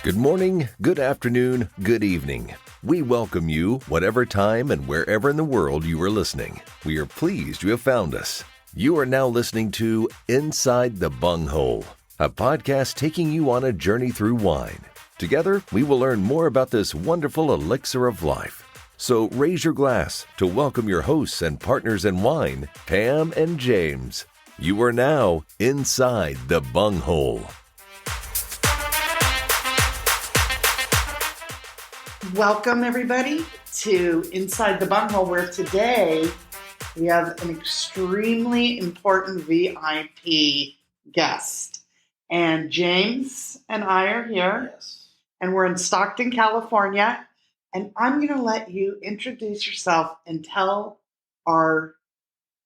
Good morning, good afternoon, good evening. We welcome you, whatever time and wherever in the world you are listening. We are pleased you have found us. You are now listening to Inside the Bunghole, a podcast taking you on a journey through wine. Together, we will learn more about this wonderful elixir of life. So raise your glass to welcome your hosts and partners in wine, Pam and James. You are now Inside the Bunghole. Welcome, everybody, to Inside the Bunghole, where today we have an extremely important VIP guest. And James and I are here, Yes. and we're in Stockton, California. And I'm going to let you introduce yourself and tell our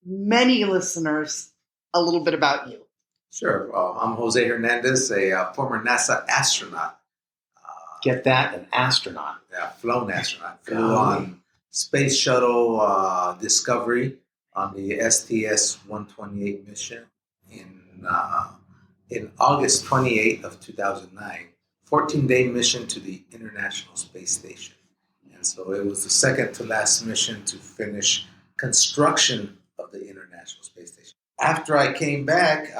many listeners a little bit about you. Sure. I'm Jose Hernandez, a former NASA astronaut. Get that? An astronaut. Yeah, flown astronaut. Flew on Space Shuttle Discovery on the STS-128 mission in August 28th of 2009. 14-day mission to the International Space Station. And so it was the second to last mission to finish construction of the International Space Station. After I came back,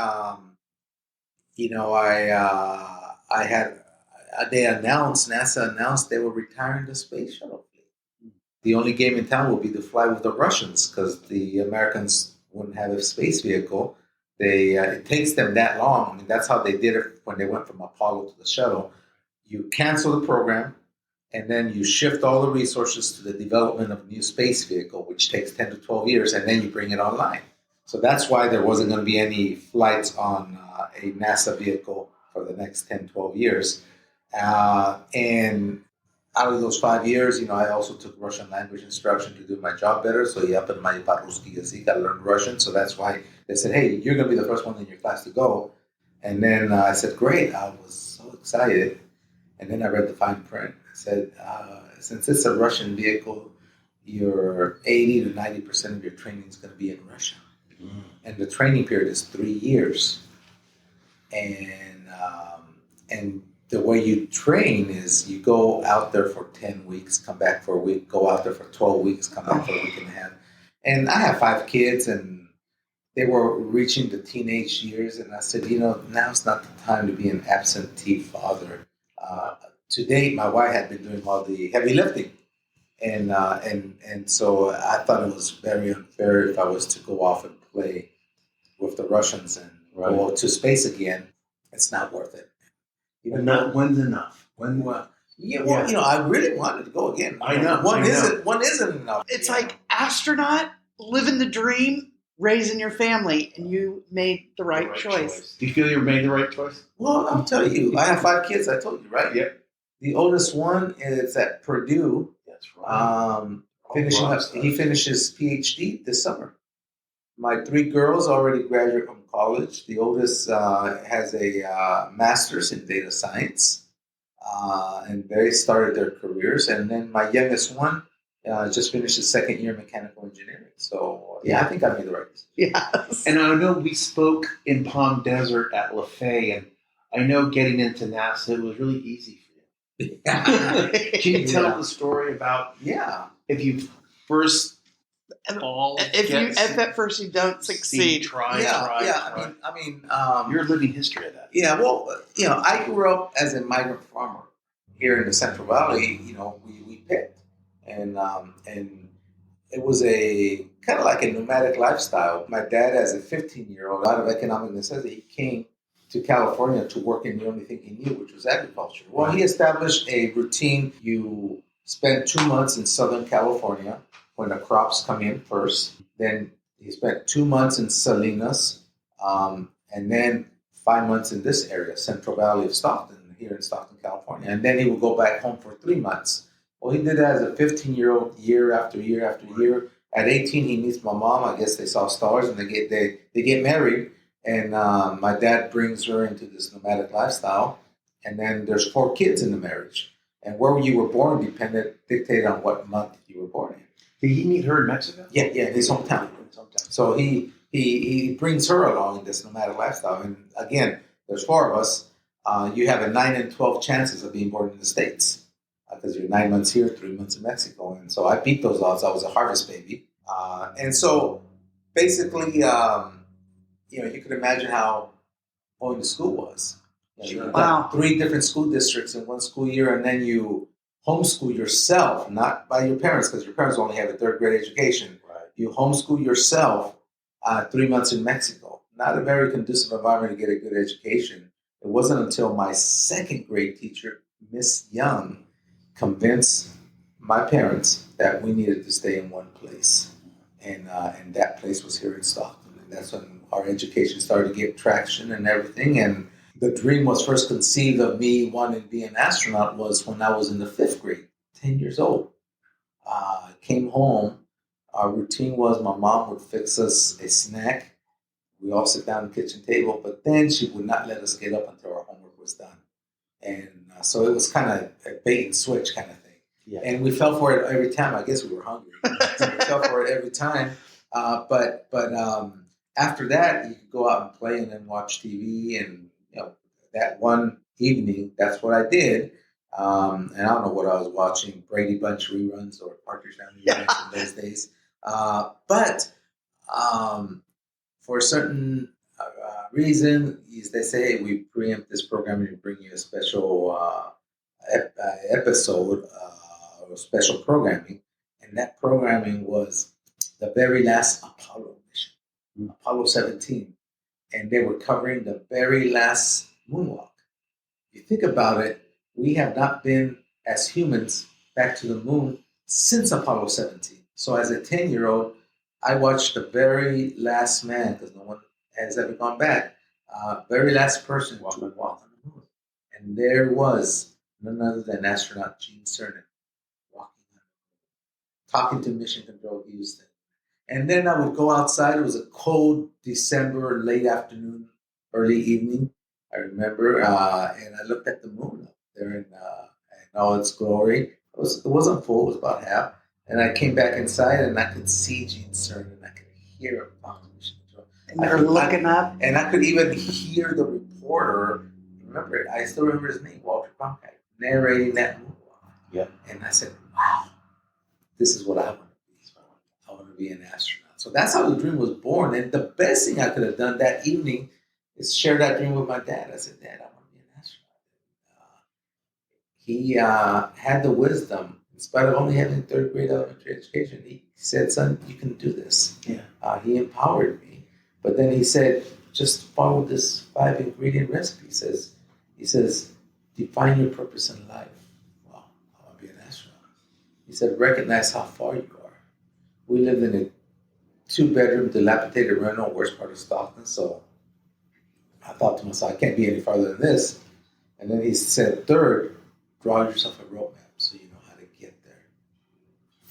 NASA announced they were retiring the space shuttle fleet. The only game in town will be to fly with the Russians because the Americans wouldn't have a space vehicle. It takes them that long. I mean, that's how they did it when they went from Apollo to the shuttle. You cancel the program, and then you shift all the resources to the development of a new space vehicle, which takes 10 to 12 years, and then you bring it online. So that's why there wasn't going to be any flights on a NASA vehicle for the next 10, 12 years. And out of those 5 years, I also took Russian language instruction to do my job better. So я понимаю по-русски язык, I learned Russian. So that's why they said, hey, you're going to be the first one in your class to go. And then I said, great. I was so excited. And then I read the fine print. It said, since it's a Russian vehicle, your 80 to 90% of your training is going to be in Russia. Mm. And the training period is 3 years. And the way you train is you go out there for 10 weeks, come back for a week, go out there for 12 weeks, come back for a week and a half. And I have 5 kids, and they were reaching the teenage years. And I said, now's not the time to be an absentee father. To date, my wife had been doing all the heavy lifting. And so I thought it was very unfair if I was to go off and play with the Russians and go to space again. It's not worth it. When's enough? When what? Yeah, well, I really wanted to go again. I know. One isn't enough. It's like astronaut, living the dream, raising your family, and you made the right choice. Do you feel you made the right choice? Well, I'll tell you. I have 5 kids, I told you, right? Yep. The oldest one is at Purdue. That's right. He finishes PhD this summer. My 3 girls already graduated from college. The oldest has a master's in data science, and they started their careers. And then my youngest one just finished his second year mechanical engineering. So, I think I made the right decision. Yes. And I know we spoke in Palm Desert at LaFay, and I know getting into NASA, it was really easy for you. Can you tell the story about if you first... If at first you don't succeed, try. I mean, you're a living history of that. Yeah, well, I grew up as a migrant farmer here in the Central Valley. We picked, and it was a kind of like a nomadic lifestyle. My dad, as a 15-year-old, out of economic necessity, he came to California to work in the only thing he knew, which was agriculture. Well, he established a routine. You spend 2 months in Southern California when the crops come in first. Then he spent 2 months in Salinas, and then 5 months in this area, Central Valley of Stockton, here in Stockton, California. And then he would go back home for 3 months. Well, he did that as a 15-year-old, year after year after year. At 18, he meets my mom. I guess they saw stars, and they get married. And my dad brings her into this nomadic lifestyle. And then there's 4 kids in the marriage. And where you were born dictated on what month you were born in. Did he meet her in Mexico? Yeah, in his hometown. So he brings her along in this nomadic lifestyle. And again, there's 4 of us. you have a 9 and 12 chances of being born in the States because you're 9 months here, 3 months in Mexico. And so I beat those odds. I was a harvest baby. And so basically, you could imagine how going to school was. You got 3 different school districts in one school year, and then you homeschool yourself, not by your parents, because your parents only have a 3rd grade education. Right. You homeschool yourself 3 months in Mexico. Not a very conducive environment to get a good education. It wasn't until my 2nd grade teacher, Miss Young, convinced my parents that we needed to stay in one place. And that place was here in Stockton. And that's when our education started to get traction and everything. And the dream was first conceived of me wanting to be an astronaut was when I was in the 5th grade, 10 years old. I came home. Our routine was my mom would fix us a snack. We all sit down at the kitchen table, but then she would not let us get up until our homework was done. And so it was kind of a bait and switch kind of thing. Yeah. And we fell for it every time. I guess we were hungry. So we fell for it every time. But after that, you could go out and play and then watch TV. And that one evening, that's what I did. And I don't know what I was watching, Brady Bunch reruns or Partridge Family reruns in those days. But for a certain reason, they say, hey, we preempt this program and bring you a special episode or special programming. And that programming was the very last Apollo mission, Apollo 17. And they were covering the very last moonwalk. If you think about it, we have not been, as humans, back to the moon since Apollo 17. So as a 10-year-old, I watched the very last man, because no one has ever gone back, very last person to walk on the moon. And there was none other than astronaut Gene Cernan walking on the moon, talking to Mission Control Houston. And then I would go outside. It was a cold December, late afternoon, early evening, I remember. And I looked at the moon up there in all its glory. It wasn't full. It was about half. And I came back inside, and I could see Gene Cernan. I could hear him talking to Mission Control. And they're looking up. And I could even hear the reporter. I still remember his name, Walter Cronkite, narrating that moonwalk. Yeah. And I said, wow, this is what I want to be. I want to be an astronaut. So that's how the dream was born. And the best thing I could have done that evening is share that dream with my dad. I said, Dad, I want to be an astronaut. He had the wisdom, in spite of only having 3rd grade elementary education. He said, son, you can do this. Yeah. He empowered me. But then he said, just follow this 5-ingredient recipe. He says, define your purpose in life. Well, I want to be an astronaut. He said, recognize how far you are. We lived in a 2-bedroom, dilapidated rental, worst part of Stockton. So I thought to myself, I can't be any farther than this. And then he said, 3rd, draw yourself a roadmap so you know how to get there.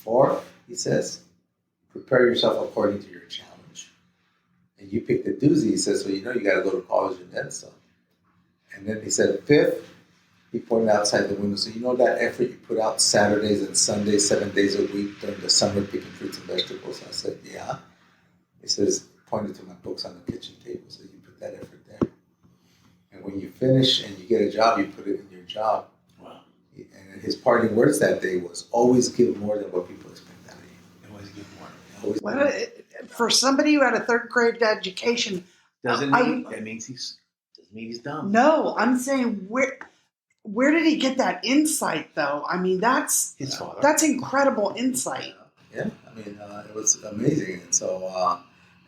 4th, he says, prepare yourself according to your challenge. And you picked a doozy, he says, so you know you got to go to college and then some. And then he said, 5th, he pointed outside the window, so you know that effort you put out Saturdays and Sundays, 7 days a week during the summer picking fruits and vegetables? I said, yeah. He says, pointed to my books on the kitchen table, so you put that effort there. And when you finish and you get a job, you put it in your job. Wow. And his parting words that day was, always give more than what people expect out of you. Always give more. For somebody who had a 3rd grade education, doesn't mean he's dumb. No, I'm saying where did he get that insight though? I mean, that's his father. That's incredible insight. Yeah, I mean, it was amazing, and so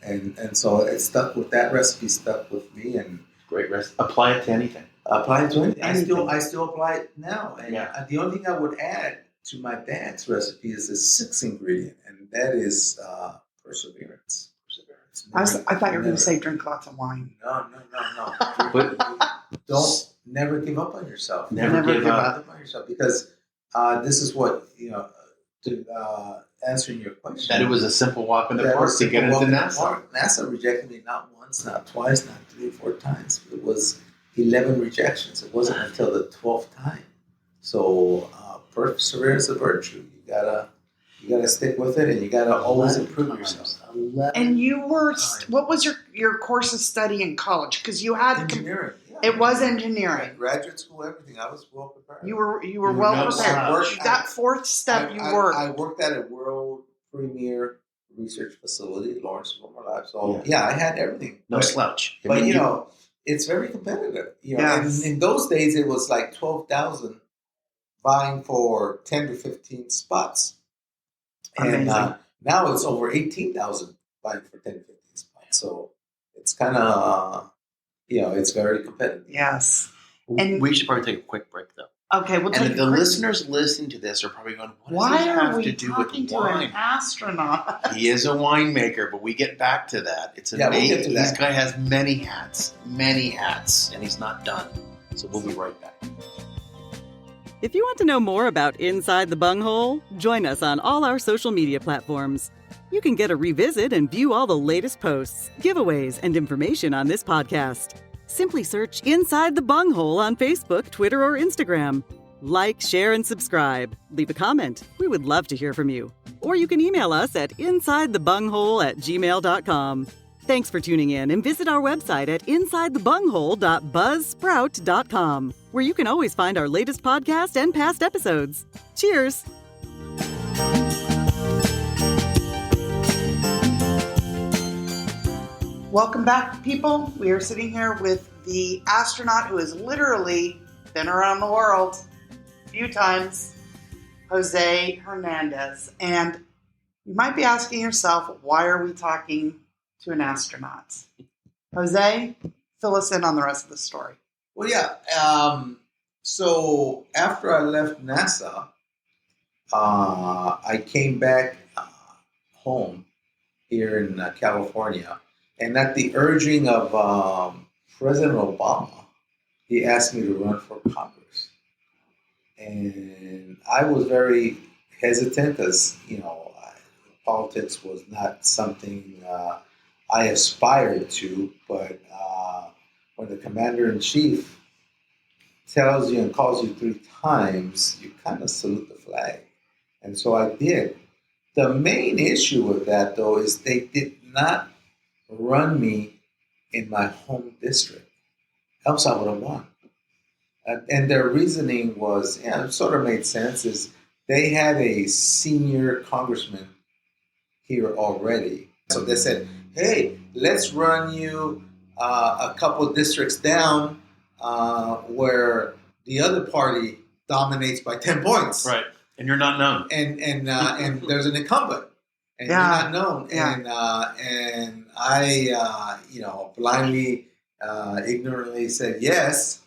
and so it stuck with that recipe. Stuck with me, and great recipe. Apply it to anything. Apply it to anything. I still apply it now, and the only thing I would add to my dad's recipe is the 6th ingredient, and that is perseverance. I thought you were going to say drink lots of wine. No. But never give up on yourself. Never give up on yourself, because this is what, to answering your question. That it was a simple walk in the park to get into NASA. NASA rejected me not once, not twice, not 3 or 4 times. It was 11 rejections. It wasn't until the 12th time. So perseverance is a virtue. You gotta stick with it, and you gotta always improve yourself. And you were, what was your course of study in college? Because you had engineering. It was engineering. Graduate school, everything. I was well prepared. You were well prepared. That fourth step, you worked. I worked at a world premier research facility, Lawrence Life. So I had everything. No slouch. But it's very competitive. And in those days it was like 12,000 vying for 10 to 15 spots. Amazing. And now it's over 18,000 vying for 10 to 15 spots. So it's kind of, it's very competitive. Yes. And we should probably take a quick break, though. Okay, we'll take and the listeners listening to this are probably going, what does this have to do with wine? An astronaut? He is a winemaker, but we get back to that. It's amazing. We'll get to that. This guy has many hats, and he's not done. So we'll be right back. If you want to know more about Inside the Bunghole, join us on all our social media platforms. You can get a revisit and view all the latest posts, giveaways, and information on this podcast. Simply search Inside the Bunghole on Facebook, Twitter, or Instagram. Like, share, and subscribe. Leave a comment. We would love to hear from you. Or you can email us at insidethebunghole@gmail.com. Thanks for tuning in, and visit our website at insidethebunghole.buzzsprout.com, where you can always find our latest podcast and past episodes. Cheers! Welcome back, people. We are sitting here with the astronaut who has literally been around the world a few times, Jose Hernandez. And you might be asking yourself, why are we talking to an astronaut? Jose, fill us in on the rest of the story. Well, so after I left NASA, I came back home here in California. And at the urging of President Obama, he asked me to run for Congress. And I was very hesitant because, politics was not something I aspired to. But when the commander-in-chief tells you and calls you 3 times, you kind of salute the flag. And so I did. The main issue with that, though, is they did not run me in my home district. Else I would have won. And their reasoning was, it sort of made sense, is they had a senior congressman here already. So they said, hey, let's run you a couple districts down where the other party dominates by 10 points. Right. And you're not known. And there's an incumbent. And you're not known. Yeah. And I, blindly, ignorantly said yes.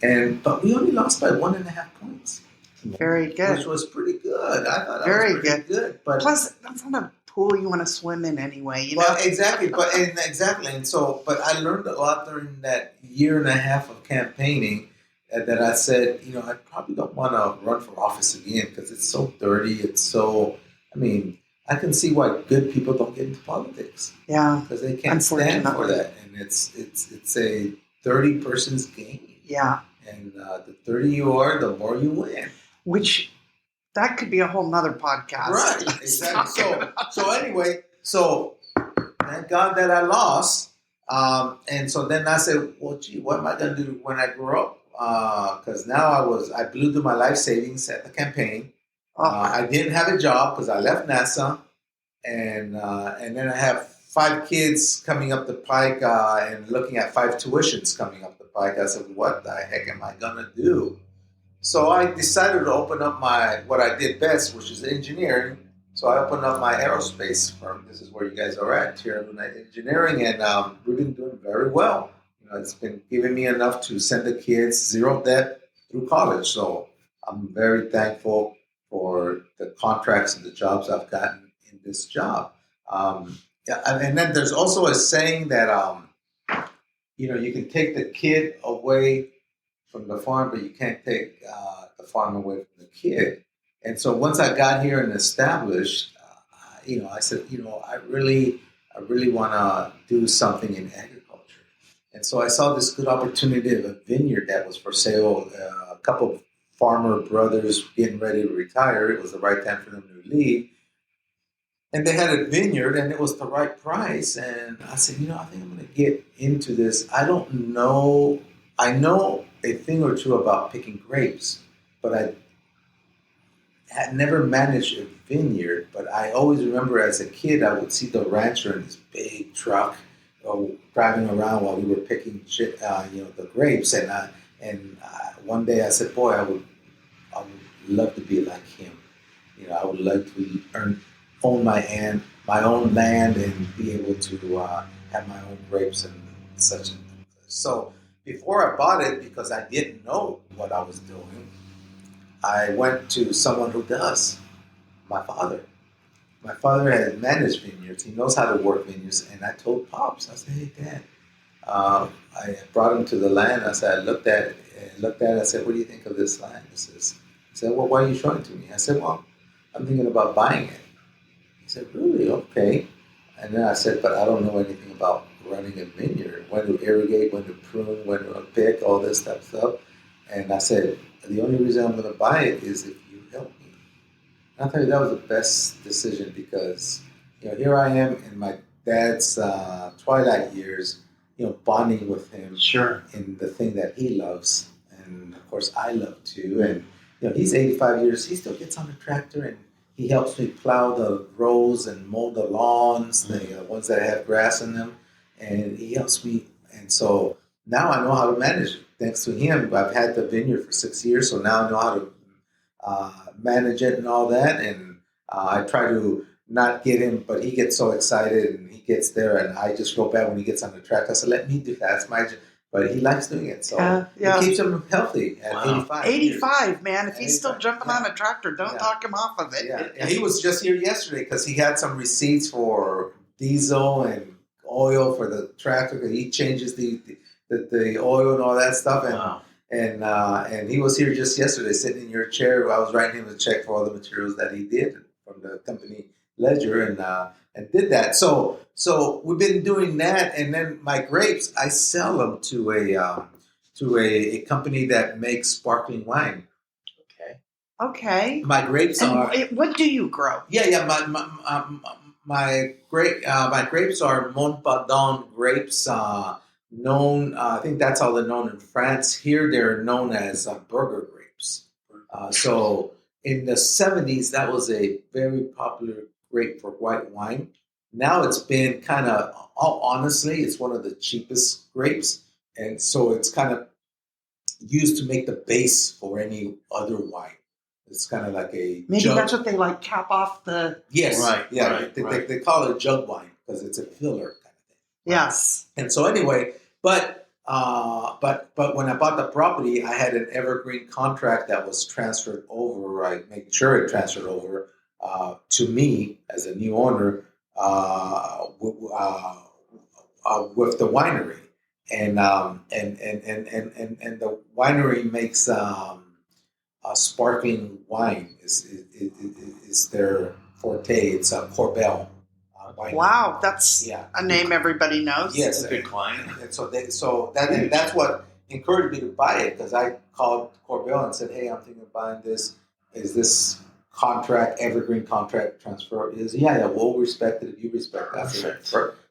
But we only lost by 1.5 points. Very good. Which was pretty good. I thought that Very was pretty good. But plus, that's not a pool you want to swim in anyway. Well, exactly. And so, but I learned a lot during that 1.5 of campaigning that I said, I probably don't want to run for office again because it's so dirty. It's so, I can see why good people don't get into politics. Yeah. Because they can't stand for that. And it's a 30 person's game. Yeah. And the 30 you are, the more you win. Which, that could be a whole nother podcast. Right. Exactly. So anyway, thank God that I lost. And so then I said, well, gee, what am I going to do when I grow up? Because now I blew through my life savings at the campaign. I didn't have a job because I left NASA, and then I have 5 kids coming up the pike and looking at 5 tuitions coming up the pike. I said, what the heck am I gonna do? So I decided to open up what I did best, which is engineering. So I opened up my aerospace firm. This is where you guys are at, Tierra Luna Engineering, and we've been doing very well. It's been giving me enough to send the kids 0 debt through college. So I'm very thankful for the contracts and the jobs I've gotten in this job. And then there's also a saying that, you can take the kid away from the farm, but you can't take the farm away from the kid. And so once I got here and established, I said, I really want to do something in agriculture. And so I saw this good opportunity of a vineyard that was for sale. A couple of farmer brothers getting ready to retire. It was the right time for them to leave. And they had a vineyard, and it was the right price. And I said, I think I'm going to get into this. I don't know I know a thing or two about picking grapes, but I had never managed a vineyard. But I always remember as a kid, I would see the rancher in this big truck driving around while we were picking, the grapes. And one day I said, "Boy, I would love to be like him. I would like to own my own land and be able to have my own grapes and such." So before I bought it, because I didn't know what I was doing, I went to someone who does. My father. My father has managed vineyards. He knows how to work vineyards. And I told Pops, I said, "Hey, Dad." I brought him to the land. I said, I looked at it. I said, "What do you think of this land?" He said, "Well, why are you showing it to me?" I said, "Well, I'm thinking about buying it." He said, "Really? Okay." And then I said, "But I don't know anything about running a vineyard. When to irrigate, when to prune, when to pick, all this stuff." And I said, "The only reason I'm going to buy it is if you help me." And I'll tell you, that was the best decision because, here I am in my dad's twilight years, bonding with him in the thing that he loves. And of course, I love too. And, he's 85 years. He still gets on the tractor and he helps me plow the rows and mow the lawns, the ones that have grass in them. And he helps me. And so now I know how to manage it. Thanks to him, I've had the vineyard for 6 years. So now I know how to manage it and all that. And I try to not get him, but he gets so excited and he gets there. And I just feel bad when he gets on the track. I said, "Let me do that. That's my job." But he likes doing it. So it keeps him healthy at 85. 85, man. If he's still jumping on a tractor, don't talk him off of it. Yeah. And he was just here yesterday because he had some receipts for diesel and oil for the tractor. He changes the oil and all that stuff. And and he was here just yesterday sitting in your chair. I was writing him a check for all the materials that he did from the company ledger and did that. So we've been doing that, and then my grapes, I sell them to a company that makes sparkling wine. Okay. My grapes are. What do you grow? Yeah. My grapes are Montbardon grapes. Known, I think that's how they're known in France. Here, they're known as burger grapes. So in the 70s, that was a very popular grape for white wine. Now it's been kind of, honestly, it's one of the cheapest grapes. And so it's kind of used to make the base for any other wine. It's kind of like a maybe jug. That's what they cap off the... Yes. Right. Yeah. Right, they call it jug wine because it's a filler kind of thing. Yes. And so anyway, but when I bought the property, I had an evergreen contract that was transferred over. I made sure it transferred over to me as a new owner with the winery, and the winery makes sparkling wine is their forte. It's a Corbel. Wow, that's a name everybody knows. Yes, a good client. And that's what encouraged me to buy it because I called Corbel and said, "Hey, I'm thinking of buying this. Is this evergreen contract transfer?" We'll respect it if you respect that.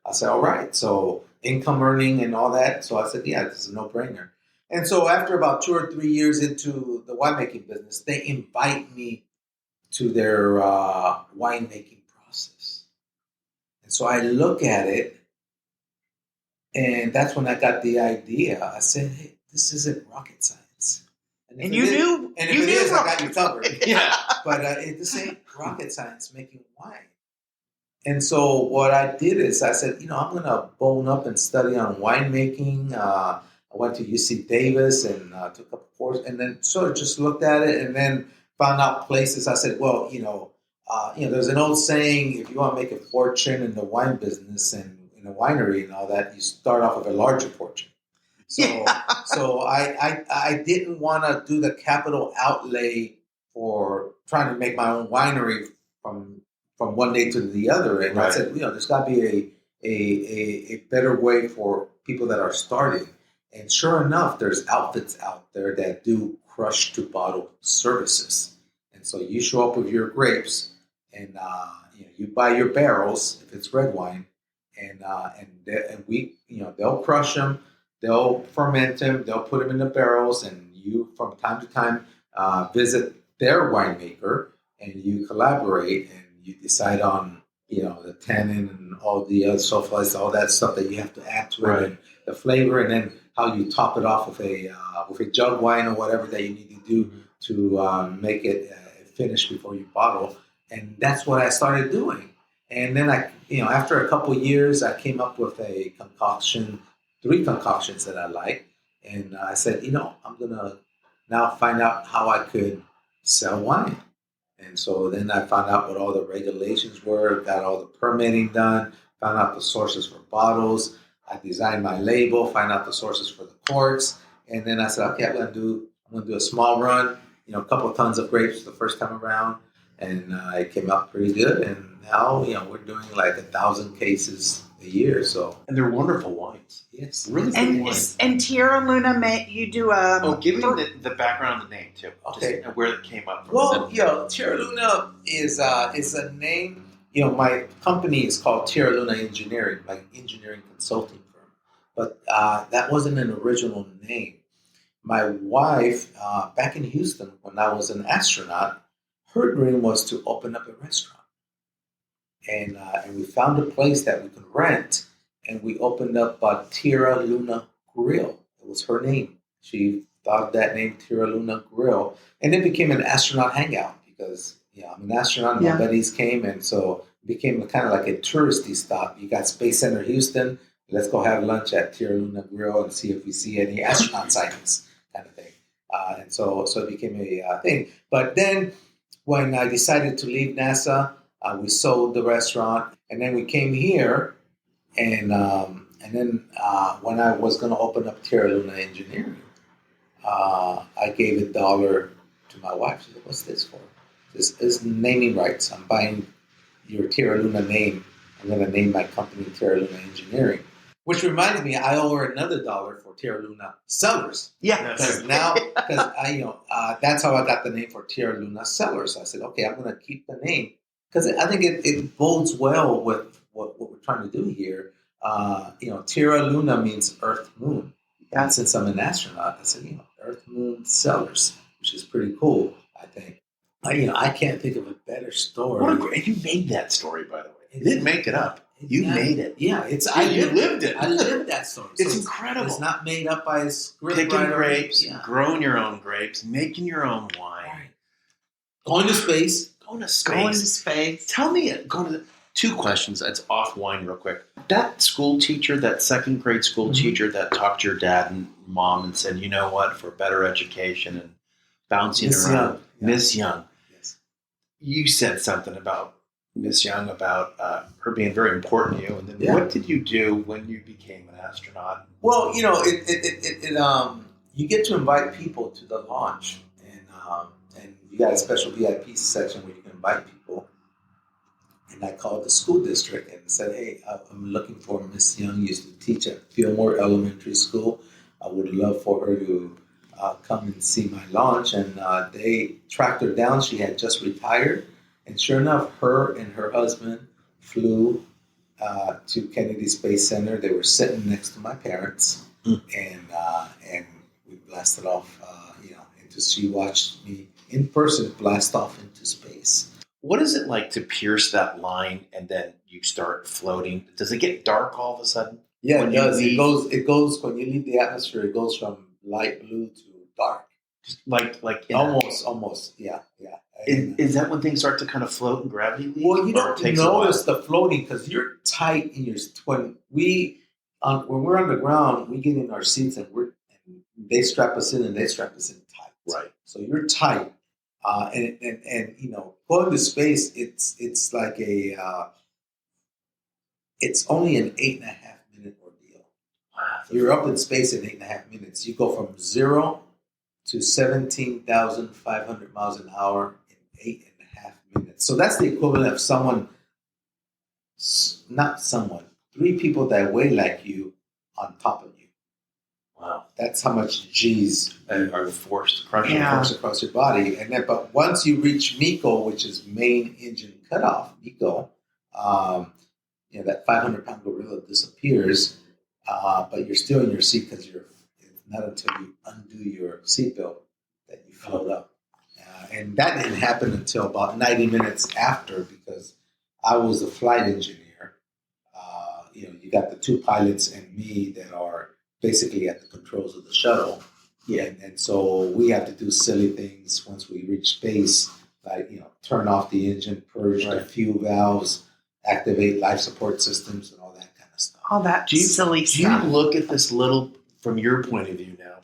I said, "All right." So income earning and all that. So I said, "Yeah, this is a no-brainer." And so after about 2 or 3 years into the winemaking business, they invite me to their winemaking process. And so I look at it, and that's when I got the idea. I said, "Hey, this isn't rocket science." And you knew. And if it is, I got you covered. Yeah. But this ain't rocket science making wine. And so what I did is I said, I'm going to bone up and study on winemaking. I went to UC Davis and took up a course, and then sort of just looked at it, and then found out places. I said, well, there's an old saying: if you want to make a fortune in the wine business and in a winery and all that, you start off with a larger fortune. So I didn't want to do the capital outlay for trying to make my own winery from one day to the other. And I said, there's got to be a better way for people that are starting. And sure enough, there's outfits out there that do crush to bottle services. And so you show up with your grapes, and you buy your barrels if it's red wine, and we they'll crush them. They'll ferment them. They'll put them in the barrels, and you, from time to time, visit their winemaker, and you collaborate, and you decide on the tannin and all the other sulfites, all that stuff that you have to add to it, and the flavor, and then how you top it off with a jug wine or whatever that you need to do to make it finish before you bottle. And that's what I started doing. And then after a couple of years, I came up with a concoction, 3 concoctions that I like. And I said, I'm going to now find out how I could sell wine. And so then I found out what all the regulations were, got all the permitting done, found out the sources for bottles. I designed my label, find out the sources for the corks. And then I said, okay, I'm going to do a small run, a couple of tons of grapes the first time around. And it came out pretty good. And now, we're doing like 1,000 cases a year. So, and they're wonderful wines. Yes, really good wines. And Tierra Luna, you do give me the background of the name too. Okay, just where it came up from. Well, Tierra Luna is a name. My company is called Tierra Luna Engineering, like engineering consulting firm. But that wasn't an original name. My wife, back in Houston, when I was an astronaut, her dream was to open up a restaurant. And we found a place that we could rent, and we opened up Tierra Luna Grill. It was her name. She thought of that name, Tierra Luna Grill. And it became an astronaut hangout because, I'm an astronaut and my buddies came. And so it became kind of like a touristy stop. You got Space Center Houston. Let's go have lunch at Tierra Luna Grill and see if we see any astronaut sightings kind of thing. And so it became a thing. But then when I decided to leave NASA, we sold the restaurant, and then we came here, and then when I was going to open up Tierra Luna Engineering, I gave $1 to my wife. She said, "What's this for?" This is naming rights. I'm buying your Tierra Luna name. I'm going to name my company Tierra Luna Engineering. Which reminds me, I owe her another $1 for Tierra Luna Cellars. Yeah. Because that's how I got the name for Tierra Luna Cellars. I said, okay, I'm going to keep the name because I think it bodes well with what we're trying to do here. Tierra Luna means Earth Moon. Yeah. And since I'm an astronaut, I said, Earth Moon Cellars, which is pretty cool, I think. I can't think of a better story. You made that story, by the way. You didn't make it up. You made it. Yeah, you lived it. I lived that story. It's incredible. It's not made up by a script Picking writer. grapes, growing your own grapes, making your own wine. Right. Going to space. Tell me, 2 questions. That's off wine real quick. That school teacher, that 2nd grade school teacher that talked to your dad and mom and said, you know what, for better education and bouncing around. Miss Young. Yes. You said something about Miss Young, about her being very important to you. And then what did you do when you became an astronaut? Well, you get to invite people to the launch, and you got a special VIP section where you can invite people. And I called the school district and said, hey, I'm looking for Miss Young, used to teach at Fillmore Elementary School. I would love for her to come and see my launch. And they tracked her down. She had just retired. And sure enough, her and her husband flew to Kennedy Space Center. They were sitting next to my parents, and we blasted off. She watched me in person blast off into space. What is it like to pierce that line and then you start floating? Does it get dark all of a sudden? Yeah, it does. It goes when you leave the atmosphere. It goes from light blue to dark. Just like almost. Yeah. Is that when things start to kind of float and gravity leave? Well, you don't notice the floating because you're tight in your when we're on the ground, we get in our seats and they strap us in and they strap us in tight. Right. So you're tight, and going to space, it's like it's only an 8.5 minute ordeal. Wow. You're up in space in 8.5 minutes. You go from 0 to 17,500 miles an hour in 8.5 minutes. So that's the equivalent of 3 people that weigh like you on top of you. Wow. That's how much G's are forced across your body. But once you reach MECO, which is main engine cutoff, MECO, that 500-pound gorilla disappears. but you're still in your seat because it's not until you undo your seatbelt that you float up. And that didn't happen until about 90 minutes after, because I was the flight engineer. You got the two pilots and me that are basically at the controls of the shuttle. Yeah. And so we have to do silly things once we reach space, like, turn off the engine, purge the fuel valves, activate life support systems, and all that kind of stuff. All that silly stuff. Do you look at this from your point of view now,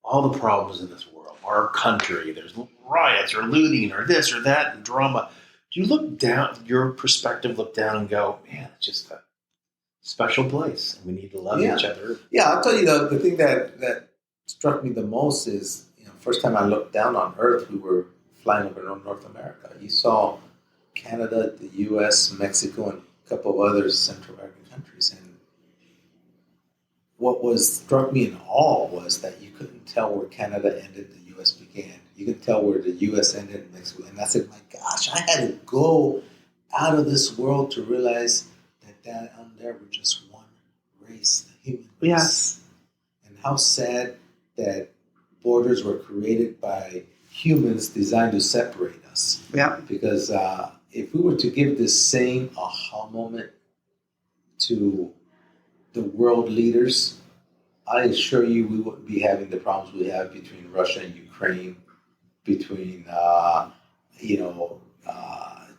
all the problems in this world, our country, there's riots or looting or this or that and drama. Do you look down, your perspective, look down and go, man, it's just a special place. We need to love each other. Yeah, I'll tell you the thing that struck me the most is, first time I looked down on Earth, we were flying over North America. You saw Canada, the U.S., Mexico, and a couple of other Central American countries. And what struck me in awe was that you couldn't tell where Canada ended, the U.S. began. You could tell where the U.S. ended and Mexico. And I said, my gosh, I had to go out of this world to realize that down there we're just one race, the human race. Yes. And how sad that borders were created by humans designed to separate us. Yeah. Because if we were to give this same aha moment to the world leaders, I assure you we wouldn't be having the problems we have between Russia and Ukraine, between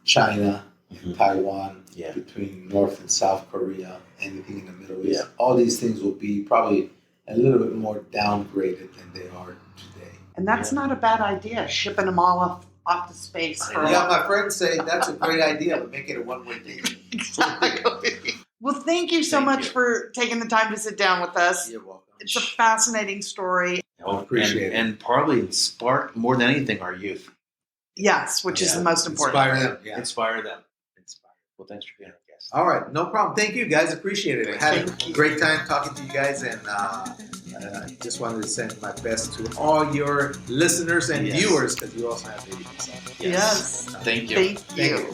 China and Taiwan, between North and South Korea, anything in the Middle East. Yeah. All these things will be probably a little bit more downgraded than they are today. And that's not a bad idea, shipping them all off to space. My friends say that's a great idea, but make it a one-way ticket. Exactly. Well, thank you so much for taking the time to sit down with us. You're welcome. It's a fascinating story. I appreciate it. And probably spark, more than anything, our youth. Yes, which is the most important. Inspire them. Yeah. Inspire them. Well, thanks for being our guest. All right. No problem. Thank you, guys. Appreciate it. I had a great time talking to you guys, and just wanted to send my best to all your listeners and viewers, because you also have babies. Yes. Thank you. Thank you.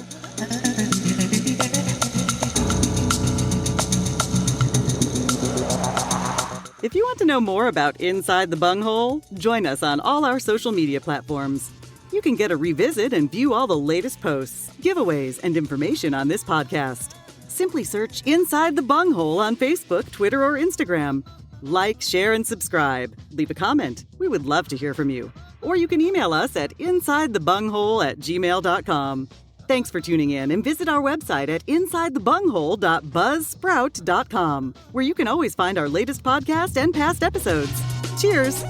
If you want to know more about Inside the Bunghole, join us on all our social media platforms. You can get a revisit and view all the latest posts, giveaways, and information on this podcast. Simply search Inside the Bunghole on Facebook, Twitter, or Instagram. Like, share, and subscribe. Leave a comment. We would love to hear from you. Or you can email us at insidethebunghole@gmail.com. Thanks for tuning in, and visit our website at insidethebunghole.buzzsprout.com, where you can always find our latest podcast and past episodes. Cheers!